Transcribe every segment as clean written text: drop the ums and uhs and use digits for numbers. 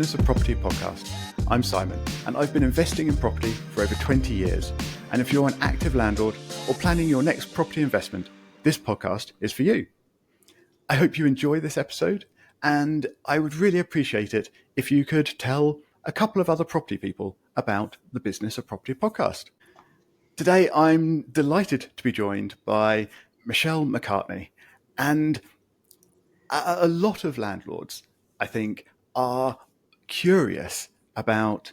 Business of Property podcast. I'm Simon, and I've been investing in property for over 20 years. And if you're an active landlord or planning your next property investment, this podcast is for you. I hope you enjoy this episode, and I would really appreciate it if you could tell a couple of other property people about the Business of Property podcast. Today, I'm delighted to be joined by Michelle McCartney, and a lot of landlords, I think, are curious about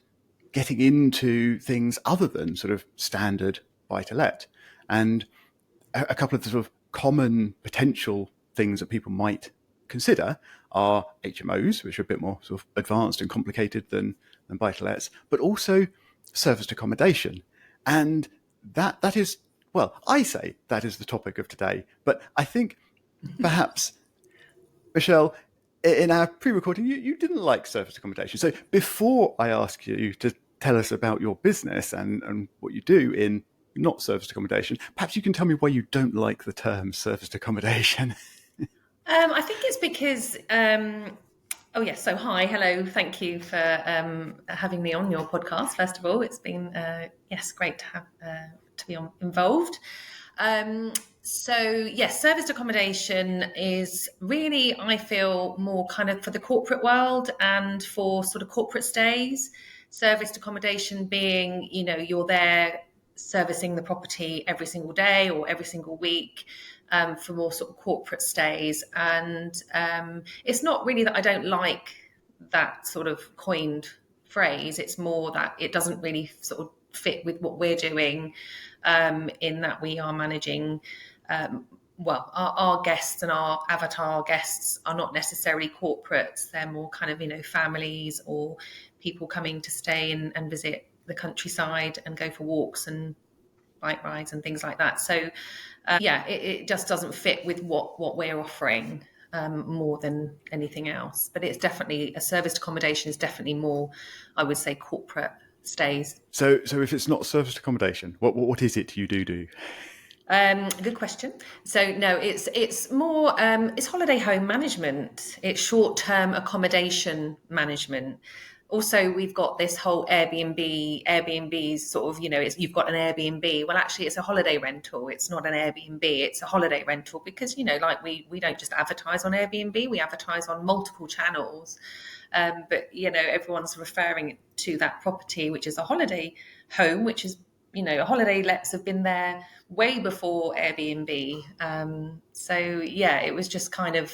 getting into things other than sort of standard buy-to-let. And a couple of the sort of common potential things that people might consider are HMOs, which are a bit more sort of advanced and complicated than buy-to-lets, but also serviced accommodation. And that is, well, I say that is the topic of today, but I think perhaps, Michelle, in our pre-recording, you didn't like serviced accommodation. So before I ask you to tell us about your business and what you do in not serviced accommodation, perhaps you can tell me why you don't like the term serviced accommodation. I think it's because, so hi, hello, thank you for having me on your podcast, first of all. It's been, great to have to be involved. Serviced accommodation is really, I feel, more kind of for the corporate world and for sort of corporate stays. Serviced accommodation being, you're there servicing the property every single day or every single week for more sort of corporate stays. And it's not really that I don't like that sort of coined phrase. It's more that it doesn't really sort of fit with what we're doing in that we are managing our guests and our avatar guests are not necessarily corporates. They're more kind of, families or people coming to stay and visit the countryside and go for walks and bike rides and things like that. So, it just doesn't fit with what we're offering more than anything else. But it's definitely, a serviced accommodation is definitely more, I would say, corporate stays. So if it's not serviced accommodation, what is it you do? Good question. So no, it's more it's holiday home management. It's short-term accommodation management. Also, we've got this whole Airbnb's sort of, you've got an Airbnb. Well, actually, it's a holiday rental. It's not an Airbnb. It's a holiday rental because, like we don't just advertise on Airbnb. We advertise on multiple channels. But, everyone's referring to that property, which is a holiday home, which is, holiday lets have been there way before Airbnb. It was just kind of,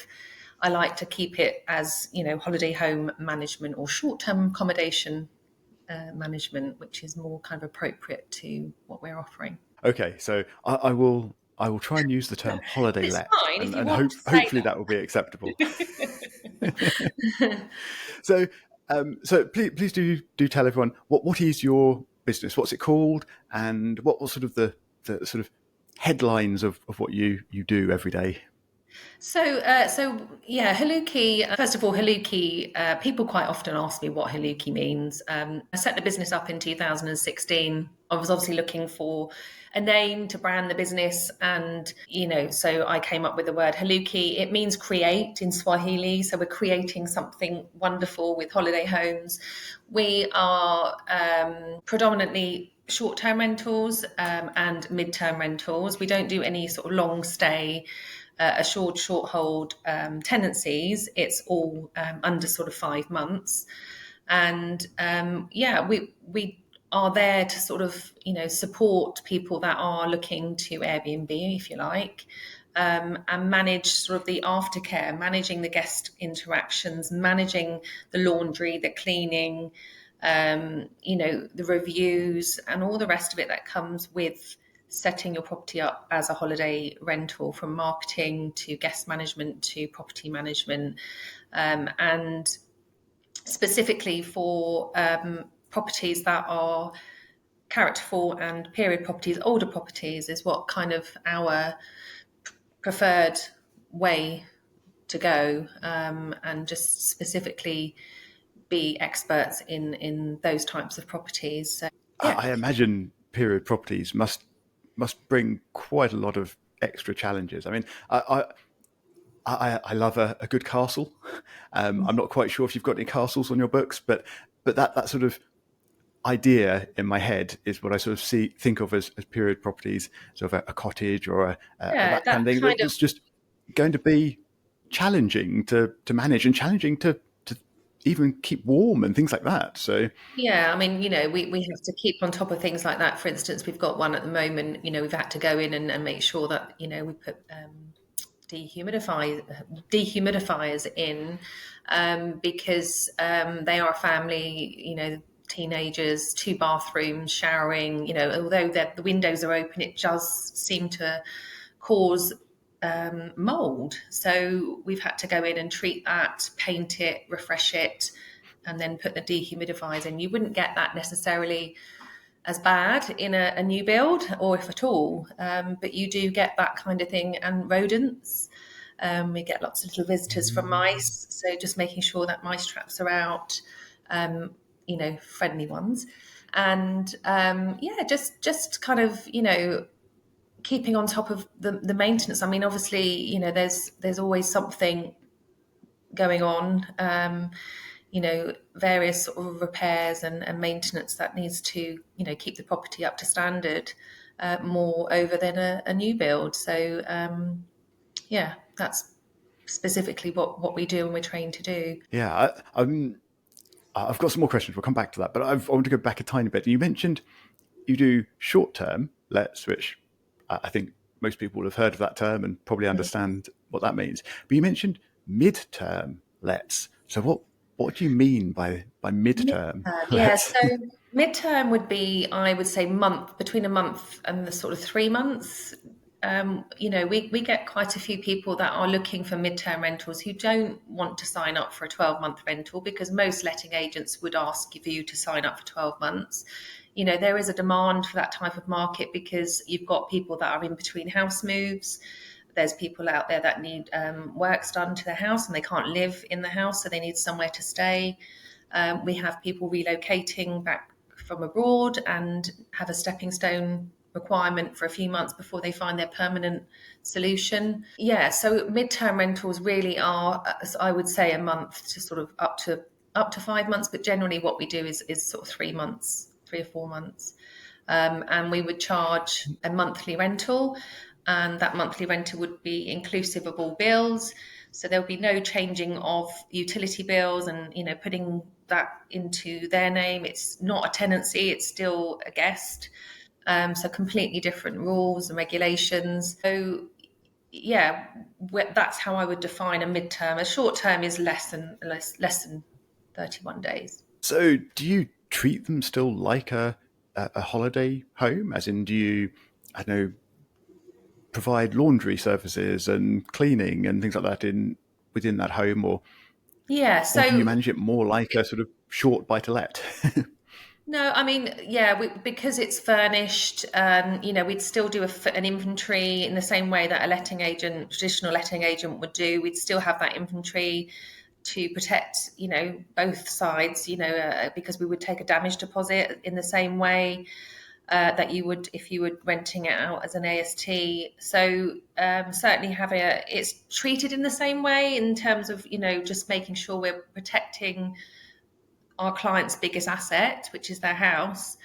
I like to keep it as, holiday home management or short-term accommodation management, which is more kind of appropriate to what we're offering. Okay, so I will try and use the term holiday let, and hopefully that will be acceptable. So please do tell everyone what is your business, what's it called, and what was sort of the sort of headlines of what you do every day. So Huluki. First of all, Huluki. People quite often ask me what Huluki means. I set the business up in 2016. I was obviously looking for a name to brand the business, and so I came up with the word Huluki. It means create in Swahili. So we're creating something wonderful with holiday homes. We are predominantly short-term rentals and mid-term rentals. We don't do any sort of long stay. Assured short hold tenancies. It's all under sort of 5 months, and we are there to sort of support people that are looking to Airbnb, if you like, and manage sort of the aftercare, managing the guest interactions, managing the laundry, the cleaning, the reviews, and all the rest of it that comes with setting your property up as a holiday rental, from marketing to guest management to property management, and specifically for properties that are characterful and period properties, older properties is what kind of our preferred way to go, and just specifically be experts in those types of properties. So, yeah. I imagine period properties must bring quite a lot of extra challenges. I mean, I love a good castle. I'm not quite sure if you've got any castles on your books, but that sort of idea in my head is what I sort of think of as period properties, sort of a cottage or Yeah, that kind that of thing. kind of That's just going to be challenging to manage and challenging to even keep warm and things like that. So Yeah, I mean, we have to keep on top of things like that. For instance, we've got one at the moment, we've had to go in and make sure that, we put dehumidify dehumidifiers in because they are a family, teenagers, two bathrooms, showering, although the windows are open, it does seem to cause mold. So we've had to go in and treat that, paint it, refresh it, and then put the dehumidifiers in. You wouldn't get that necessarily as bad in a new build, or if at all, but you do get that kind of thing, and rodents. We get lots of little visitors from mice, so just making sure that mice traps are out, friendly ones, and yeah, just kind of keeping on top of the maintenance. I mean, obviously, there's always something going on. Various sort of repairs and maintenance that needs to, keep the property up to standard more over than a new build. So, yeah, that's specifically what we do and we're trained to do. yeah, I've got some more questions. We'll come back to that, but I want to go back a tiny bit. You mentioned you do short-term lets, which I think most people will have heard of that term and probably understand what that means. But you mentioned mid-term lets. So what do you mean by mid-term Midterm, yeah. lets? So midterm would be, I would say, between a month and the sort of 3 months. We get quite a few people that are looking for midterm rentals who don't want to sign up for a 12-month rental, because most letting agents would ask you to sign up for 12 months. There is a demand for that type of market because you've got people that are in between house moves. There's people out there that need works done to their house and they can't live in the house, so they need somewhere to stay. We have people relocating back from abroad and have a stepping stone requirement for a few months before they find their permanent solution. Yeah, so midterm rentals really are, I would say, a month to sort of up to 5 months, but generally what we do is sort of 3 months, 3 or 4 months. And we would charge a monthly rental, and that monthly rental would be inclusive of all bills. So there'll be no changing of utility bills and putting that into their name. It's not a tenancy; it's still a guest. So completely different rules and regulations. So yeah, that's how I would define a midterm. A short term is less than 31 days. So do you treat them still like a holiday home? As in, do you, I don't know, provide laundry services and cleaning and things like that within that home, Yeah. or do you So manage it more like a sort of short buy to let? no, I mean, yeah, because it's furnished, we'd still do an inventory in the same way that traditional letting agent would do. We'd still have that inventory to protect, both sides, because we would take a damage deposit in the same way that you would if you were renting it out as an AST. So certainly it's treated in the same way in terms of, just making sure we're protecting our client's biggest asset, which is their house.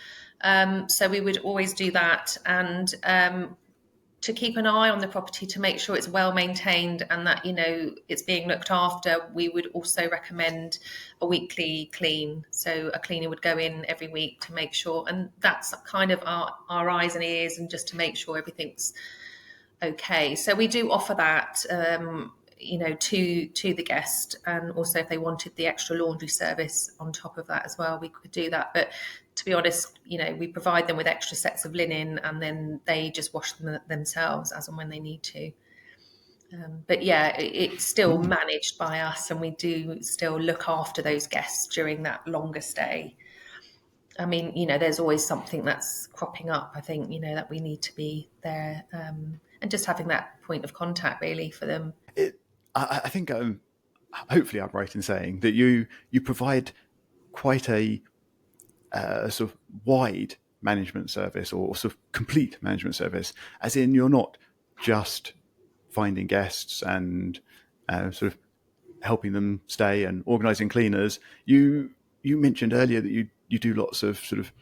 So we would always do that, and to keep an eye on the property to make sure it's well maintained and that it's being looked after. We would also recommend a weekly clean. So a cleaner would go in every week to make sure, and that's kind of our eyes and ears, and just to make sure everything's okay. So we do offer that. To the guest, and also if they wanted the extra laundry service on top of that as well, we could do that. But to be honest, we provide them with extra sets of linen, and then they just wash them themselves as and when they need to. But yeah, it's still managed by us, and we do still look after those guests during that longer stay. I mean, there's always something that's cropping up. I think, that we need to be there, and just having that point of contact really for them. I think hopefully I'm right in saying that you provide quite a sort of wide management service, or sort of complete management service, as in you're not just finding guests and sort of helping them stay and organising cleaners. You mentioned earlier that you do lots of sort of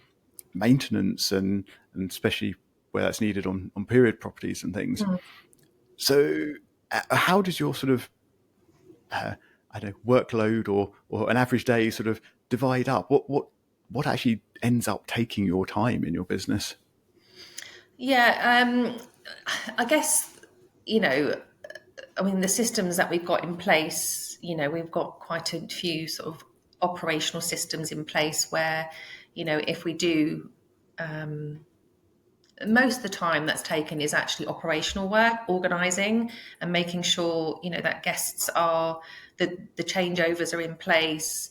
maintenance and especially where that's needed on period properties and things. So how does your sort of I don't know, workload or an average day sort of divide up? What actually ends up taking your time in your business? Yeah, I guess, I mean, the systems that we've got in place, we've got quite a few sort of operational systems in place where, if we do, most of the time that's taken is actually operational work, organising and making sure, that guests are, the changeovers are in place.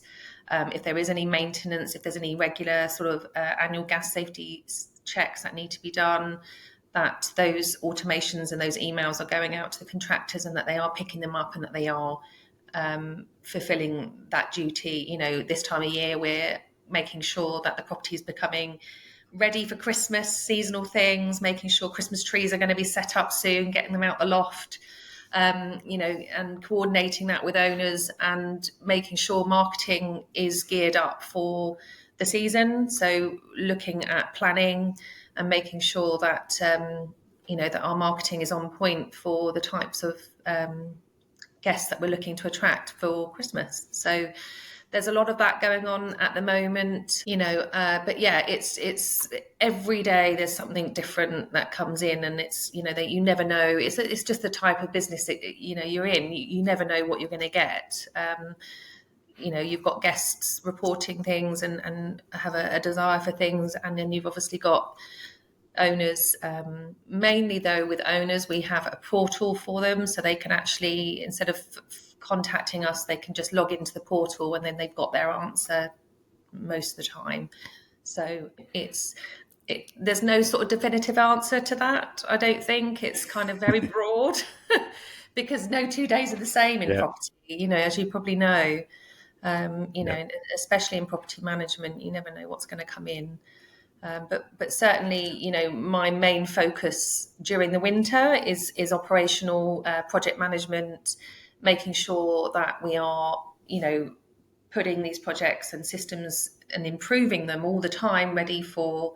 If there is any maintenance, if there's any regular sort of annual gas safety checks that need to be done, that those automations and those emails are going out to the contractors and that they are picking them up and that they are fulfilling that duty. This time of year, we're making sure that the property is becoming ready for Christmas, seasonal things, making sure Christmas trees are going to be set up soon, getting them out the loft, and coordinating that with owners and making sure marketing is geared up for the season. So looking at planning and making sure that, that our marketing is on point for the types of guests that we're looking to attract for Christmas. So there's a lot of that going on at the moment, but yeah, it's every day there's something different that comes in, and it's, that you never know. It's just the type of business that, you're in. You never know what you're going to get. You've got guests reporting things and have a desire for things, and then you've obviously got owners. Mainly though, with owners, we have a portal for them, so they can actually, instead of contacting us, they can just log into the portal and then they've got their answer most of the time. So there's no sort of definitive answer to that. I don't think. It's kind of very broad because no 2 days are the same in property, as you probably know. Especially in property management, you never know what's going to come in. But certainly, my main focus during the winter is operational project management, making sure that we are, putting these projects and systems and improving them all the time, ready for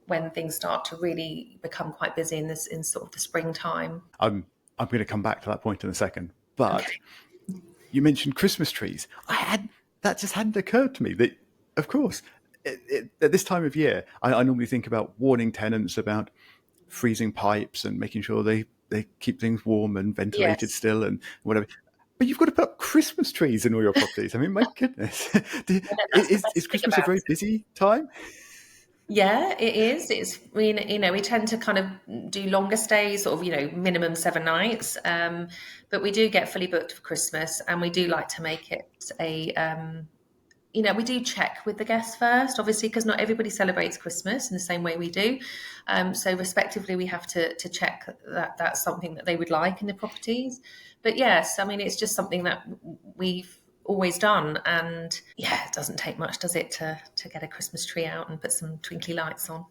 when things start to really become quite busy in sort of the springtime. I'm going to come back to that point in a second, but you mentioned Christmas trees. That just hadn't occurred to me that, of course, at this time of year, I normally think about warning tenants about freezing pipes and making sure they keep things warm and ventilated still and whatever. But you've got to put up Christmas trees in all your properties. I mean, my goodness. Is Christmas a very busy time? Yeah, it is. We tend to kind of do longer stays, sort of, minimum 7 nights. But we do get fully booked for Christmas, and we do like to make it we do check with the guests first, obviously, because not everybody celebrates Christmas in the same way we do. So respectively, we have to check that that's something that they would like in the properties. But yes, I mean, it's just something that we've always done. And yeah, it doesn't take much, does it, to get a Christmas tree out and put some twinkly lights on.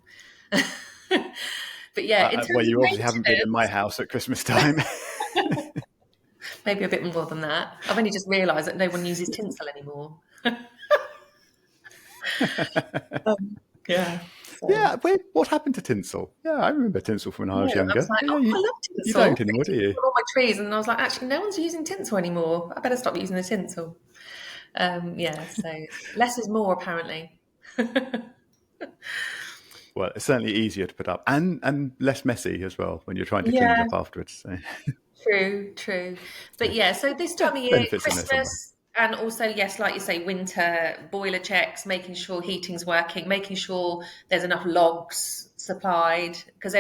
But yeah, in terms well, you of obviously haven't been in my house at Christmas time. Maybe a bit more than that. I've only just realised that no one uses tinsel anymore. Yeah. So. Yeah. Wait, what happened to tinsel? Yeah, I remember tinsel from when I was younger. I was like, I love tinsel. You don't anymore, do you? On all my trees, and I was like, actually, no one's using tinsel anymore. I better stop using the tinsel. So less is more, apparently. Well, it's certainly easier to put up and less messy as well when you're trying to clean it up afterwards. So. True. But yeah, so this time of year, Christmas, and also, yes, like you say, winter, boiler checks, making sure heating's working, making sure there's enough logs supplied, because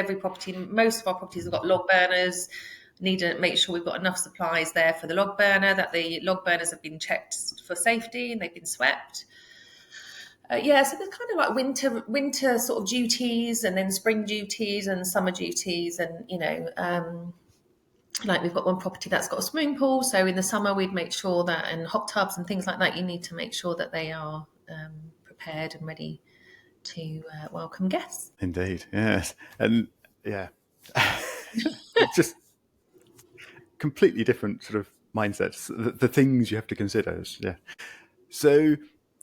most of our properties have got log burners. Need to make sure we've got enough supplies there for the log burner, that the log burners have been checked for safety and they've been swept. So there's kind of like winter sort of duties, and then spring duties and summer duties, and like we've got one property that's got a swimming pool, so in the summer we'd make sure that, and hot tubs and things like that, you need to make sure that they are prepared and ready to welcome guests. Indeed, yes. And yeah, it's just completely different sort of mindsets, the things you have to consider. Yeah. So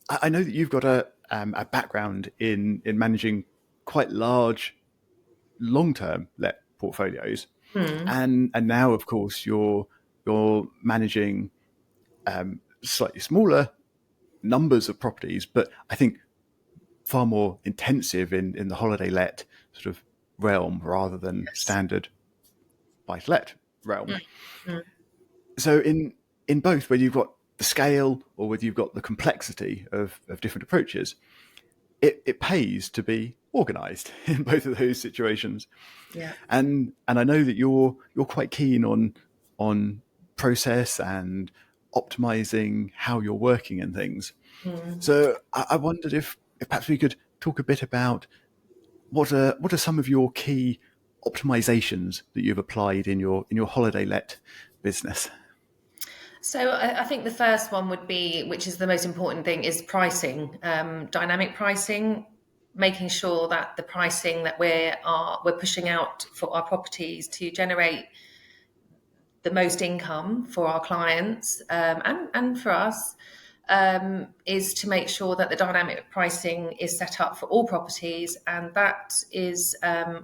I know that you've got a background in managing quite large long-term let portfolios, and now of course you're managing slightly smaller numbers of properties, but I think far more intensive in the holiday let sort of realm rather than Yes. standard buy to let realm. Mm. So in both, whether you've got the scale or whether you've got the complexity of different approaches, it pays to be organized in both of those situations. Yeah. And I know that you're quite keen on process and optimizing how you're working and things. So I wondered if perhaps we could talk a bit about what are some of your key optimizations that you've applied in your holiday let business. So I think the first one would be, which is the most important thing, is pricing, dynamic pricing, making sure that the pricing that we're pushing out for our properties to generate the most income for our clients, and for us, is to make sure that the dynamic pricing is set up for all properties, and that is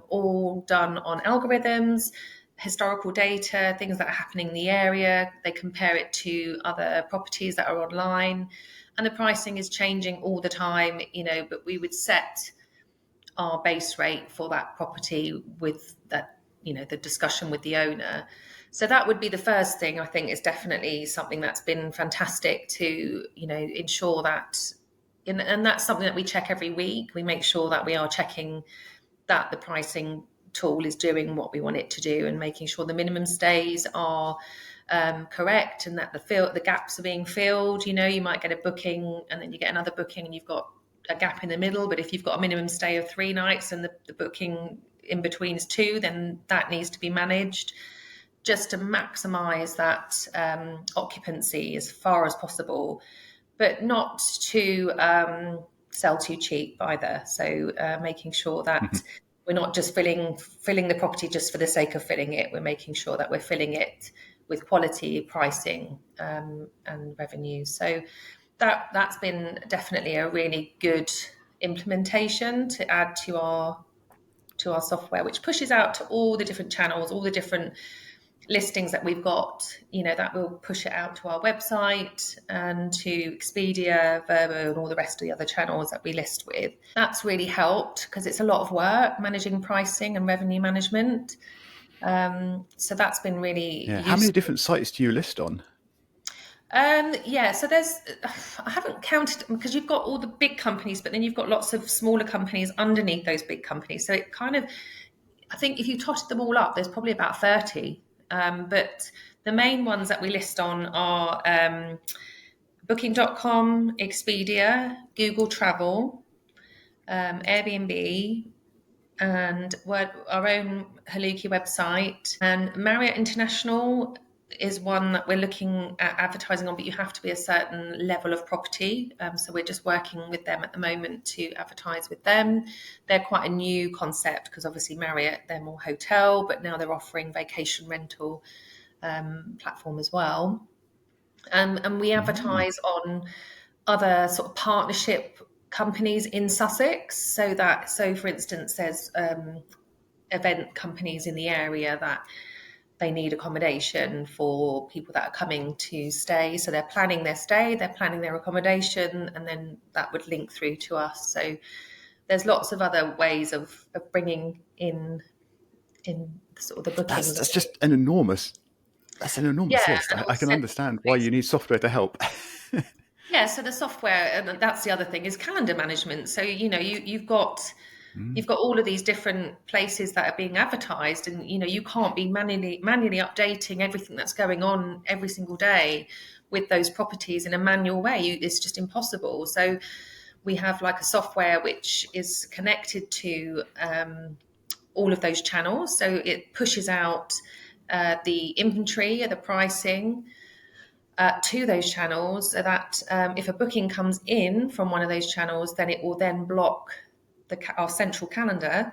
all done on algorithms, historical data, things that are happening in the area. They compare it to other properties that are online, and the pricing is changing all the time. But we would set our base rate for that property with that, the discussion with the owner. So that would be the first thing. I think is definitely something that's been fantastic to, ensure that, and that's something that we check every week. We make sure that we are checking that the pricing tool is doing what we want it to do, and making sure the minimum stays are correct, and that the gaps are being filled. You might get a booking and then you get another booking and you've got a gap in the middle, but if you've got a minimum stay of 3 nights and the booking in between is 2, then that needs to be managed just to maximize that occupancy as far as possible, but not to sell too cheap either. So making sure that we're not just filling the property just for the sake of filling it. We're making sure that we're filling it with quality, pricing, and revenue. So that's been definitely a really good implementation to add to our software, which pushes out to all the different channels, all the different listings that we've got. That will push it out to our website and to Expedia, Verbo, and all the rest of the other channels that we list with. That's really helped because it's a lot of work managing pricing and revenue management. So that's been really Yeah. How many useful. different sites do you list on? So I haven't counted because you've got all the big companies, but then you've got lots of smaller companies underneath those big companies. So it kind of, I think if you totted them all up, there's probably about 30. But the main ones that we list on are Booking.com, Expedia, Google Travel, Airbnb, and our own Huluki website. And Marriott International is one that we're looking at advertising on, but you have to be a certain level of property. So we're just working with them at the moment to advertise with them. They're quite a new concept because obviously Marriott, they're more hotel, but now they're offering vacation rental platform as well. And we advertise on other sort of partnership companies in Sussex. So for instance, there's event companies in the area that they need accommodation for people that are coming to stay. So they're planning their stay, they're planning their accommodation, and then that would link through to us. So there's lots of other ways of bringing in sort of the bookings. That's just an enormous Yeah, list. and I can also understand why you need software to help. yeah, so the software, and that's the other thing, is calendar management. So you've got all of these different places that are being advertised, and you can't be manually updating everything that's going on every single day with those properties in a manual way. It's just impossible. So we have like a software which is connected to all of those channels. So it pushes out the inventory, the pricing, to those channels, so that if a booking comes in from one of those channels, then it will then block our central calendar,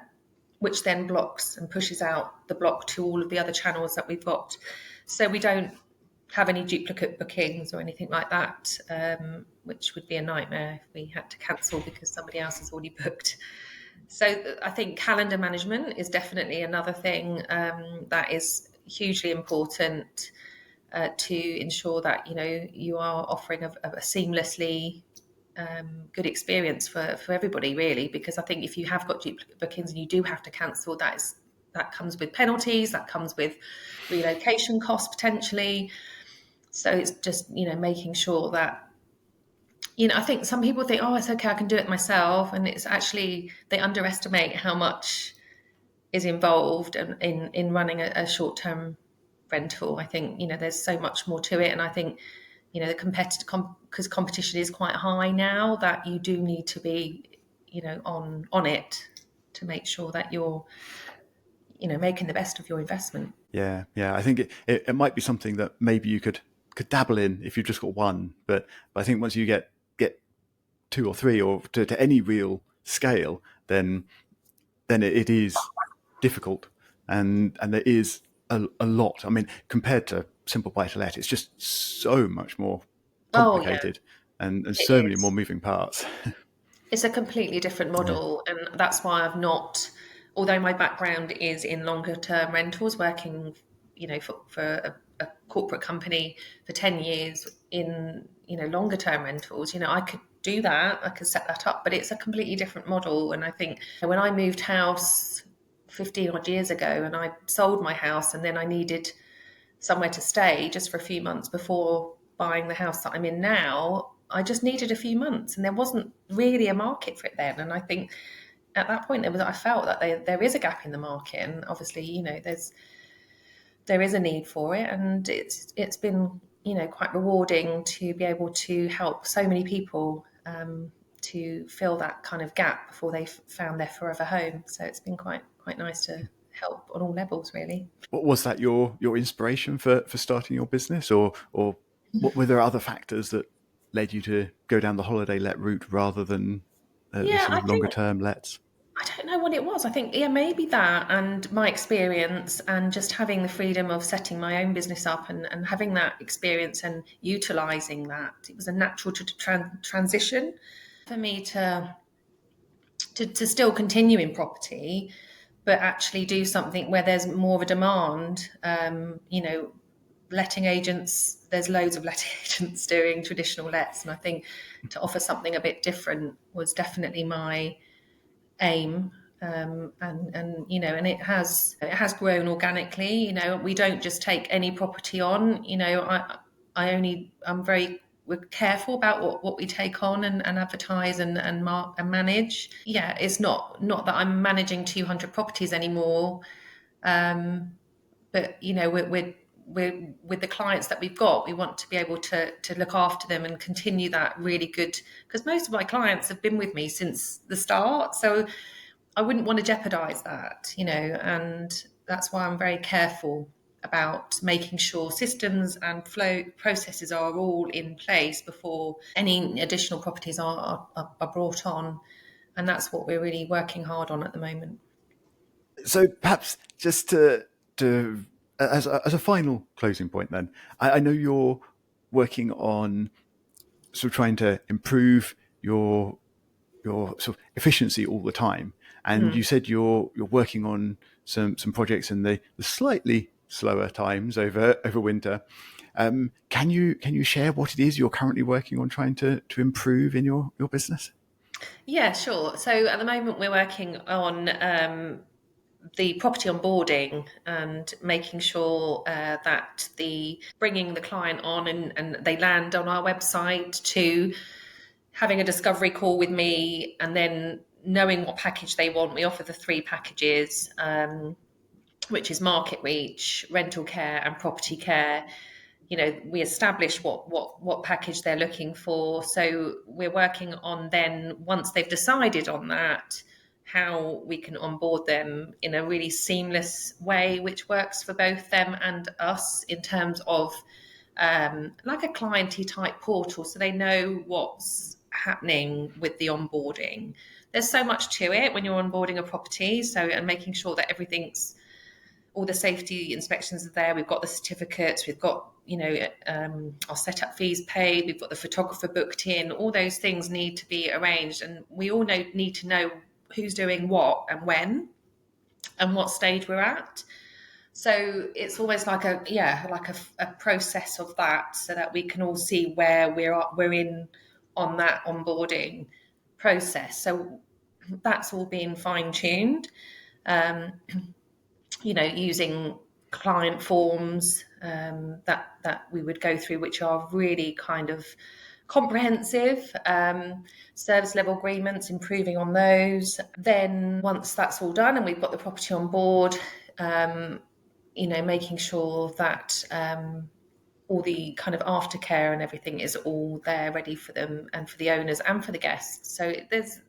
which then blocks and pushes out the block to all of the other channels that we've got. So we don't have any duplicate bookings or anything like that, which would be a nightmare if we had to cancel because somebody else has already booked. So I think calendar management is definitely another thing that is hugely important to ensure that you are offering a seamlessly good experience for everybody, really. Because I think if you have got duplicate bookings and you do have to cancel, that comes with penalties, that comes with relocation costs potentially. So it's just making sure that I think some people think, oh, it's okay, I can do it myself, and it's actually they underestimate how much is involved in running a short term rental. I think there's so much more to it, and I think the because competition is quite high now, that you do need to be on it to make sure that you're making the best of your investment. Yeah, yeah. I think it might be something that maybe you could dabble in if you've just got one, but I think once you get two or three or to any real scale, then it is difficult, and there is a lot. I mean, compared to simple buy to let, it's just so much more Oh yeah, complicated and it so many more is. moving parts. It's a completely different Yeah. model, and that's why I've not. Although my background is in longer term rentals, working, for a corporate company for 10 years in longer term rentals, I could do that. I could set that up, but it's a completely different model. And I think when I moved house 15 odd years ago, and I sold my house, and then I needed somewhere to stay just for a few months before buying the house that I'm in now. I just needed a few months, and there wasn't really a market for it then. And I think at that point I felt that there is a gap in the market, and obviously there is a need for it, and it's been quite rewarding to be able to help so many people to fill that kind of gap before they found their forever home. So it's been quite nice to help on all levels, really. What was that your inspiration for starting your business, or what were there other factors that led you to go down the holiday let route rather than the Yeah, sort I of longer think term lets? I don't know what it was. I think, yeah, maybe that and my experience and just having the freedom of setting my own business up and having that experience and utilizing that. It was a natural transition for me to still continue in property, but actually do something where there's more of a demand. Letting agents, there's loads of letting agents doing traditional lets. And I think to offer something a bit different was definitely my aim. And it has grown organically. We don't just take any property on. I'm very we're careful about what we take on and advertise and manage. Yeah, it's not that I'm managing 200 properties anymore, but we're with the clients that we've got, we want to be able to look after them and continue that really good, because most of my clients have been with me since the start, so I wouldn't want to jeopardize that, and that's why I'm very careful about making sure systems and flow processes are all in place before any additional properties are brought on. And that's what we're really working hard on at the moment. So perhaps just to as a final closing point, then I know you're working on sort of trying to improve your sort of efficiency all the time, and you said you're working on some projects in the slightly slower times over winter. Can you share what it is you're currently working on trying to improve in your business? Yeah, sure. So at the moment, we're working on the property onboarding and making sure that the bringing the client on and they land on our website, to having a discovery call with me, and then knowing what package they want. We offer the three packages, which is market reach, rental care, and property care. We establish what package they're looking for. So we're working on, then once they've decided on that, how we can onboard them in a really seamless way, which works for both them and us in terms of like a clienty type portal, so they know what's happening with the onboarding. There's so much to it when you're onboarding a property, and making sure that everything's all the safety inspections are there. We've got the certificates. We've got, our setup fees paid. We've got the photographer booked in. All those things need to be arranged, and we all need to know who's doing what and when and what stage we're at. So it's almost like a process of that, so that we can all see where we're in on that onboarding process. So that's all being fine tuned. Using client forms that we would go through, which are really kind of comprehensive. Service level agreements, improving on those. Then once that's all done and we've got the property on board, making sure that all the kind of aftercare and everything is all there ready for them and for the owners and for the guests. So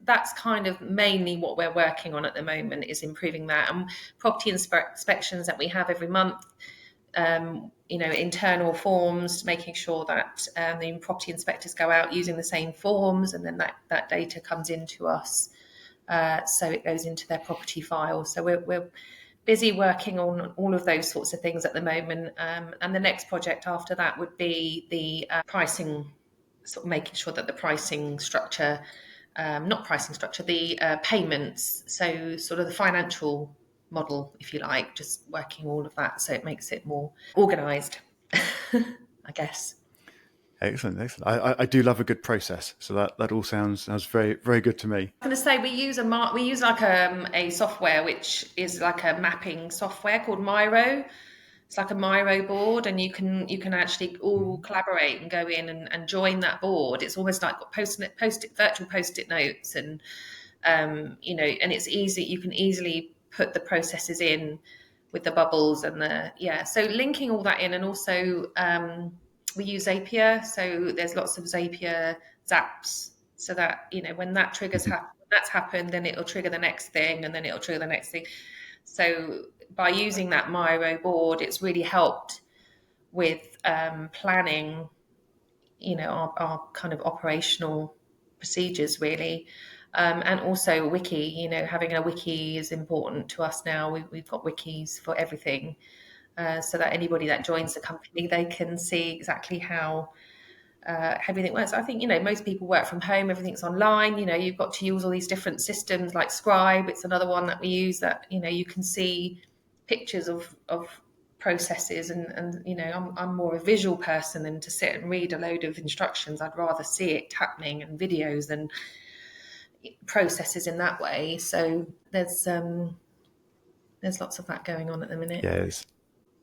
that's kind of mainly what we're working on at the moment, is improving that. And property inspections that we have every month, internal forms, making sure that the property inspectors go out using the same forms, and then that data comes into us. So it goes into their property file. So we're busy working on all of those sorts of things at the moment. And the next project after that would be the pricing, sort of making sure that the pricing structure, the payments, so sort of the financial model, if you like, just working all of that so it makes it more organised, I guess. Excellent. I do love a good process, so that all sounds very, very good to me. I'm going to say we use like a software which is like a mapping software called Miro. It's like a Miro board, and you can actually all collaborate and go in and join that board. It's almost like virtual post-it notes, and and it's easy. You can easily put the processes in with the bubbles and so linking all that in. And also we use Zapier, so there's lots of Zapier zaps, so that when that triggers that's happened, then it'll trigger the next thing, and then it'll trigger the next thing. So by using that Miro board, it's really helped with planning our kind of operational procedures, really. And also wiki, having a wiki is important to us now. We've got wikis for everything, so that anybody that joins the company, they can see exactly how everything works. I think, most people work from home, everything's online. You've got to use all these different systems like Scribe. It's another one that we use that, you can see pictures of processes, and I'm more a visual person than to sit and read a load of instructions. I'd rather see it happening and videos and processes in that way. So there's lots of that going on at the minute.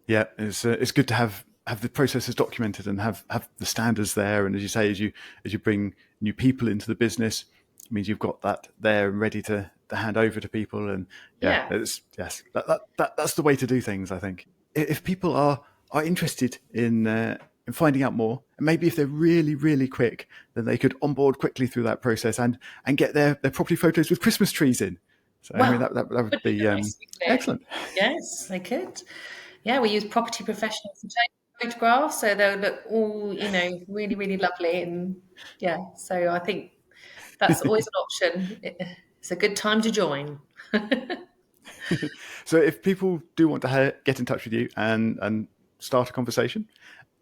It's good to have the processes documented and have the standards there. And as you say, as you bring new people into the business, it means you've got that there and ready to hand over to people. And that's the way to do things, I think. If people are interested in finding out more, and maybe if they're really, really quick, then they could onboard quickly through that process and get their property photos with Christmas trees in. So I mean that would be nice, excellent. Yes, they could. Yeah, we use property professionals to take photographs, so they'll look all really, really lovely. And so I think that's always an option. It's a good time to join. So if people do want to get in touch with you and start a conversation,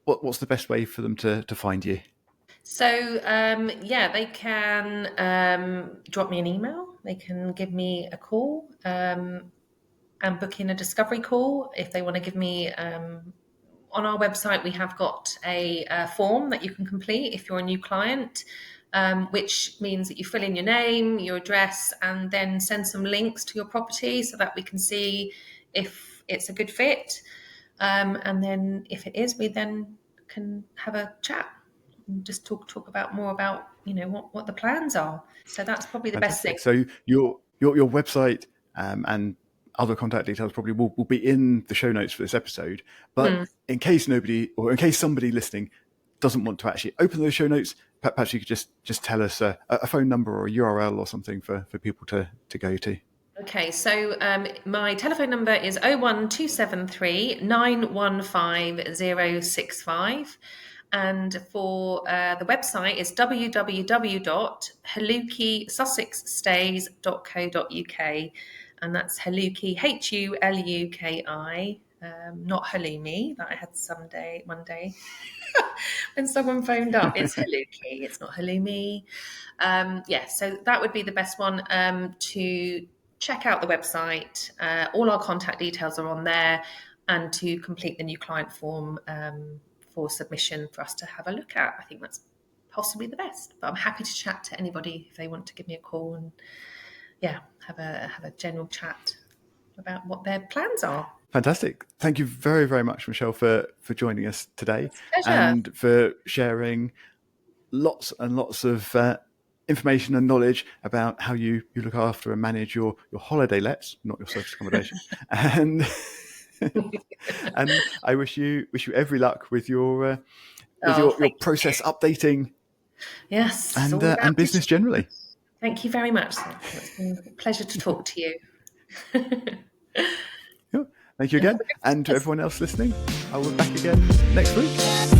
what's the best way for them to find you? So they can drop me an email. They can give me a call and book in a discovery call if they want to give me. On our website, we have got a form that you can complete if you're a new client, which means that you fill in your name, your address, and then send some links to your property so that we can see if it's a good fit. And then if it is, we then can have a chat and just talk about more about what the plans are. So that's probably the best thing. So your website and other contact details probably will be in the show notes for this episode. But in case somebody listening doesn't want to actually open those show notes, perhaps you could just tell us a phone number or a URL or something for people to go to. Okay, so my telephone number is 01273 915 065. And for the website is www.hulukiSussexStays.co.uk. and that's Huluki, Huluki, not halloumi that I had one day when someone phoned up. It's Huluki, it's not halloumi. So that would be the best one to check out the website. All our contact details are on there, and to complete the new client form for submission for us to have a look at. I think that's possibly the best. But I'm happy to chat to anybody if they want to give me a call and have a general chat about what their plans are. Fantastic. Thank you very, very much, Michelle, for joining us today and for sharing lots and lots of information and knowledge about how you look after and manage your holiday lets, not your service accommodation. And and I wish you every luck with your process updating. Yes, and business generally. Thank you very much. It's been a pleasure to talk to you. Thank you again. And to everyone else listening, I will be back again next week.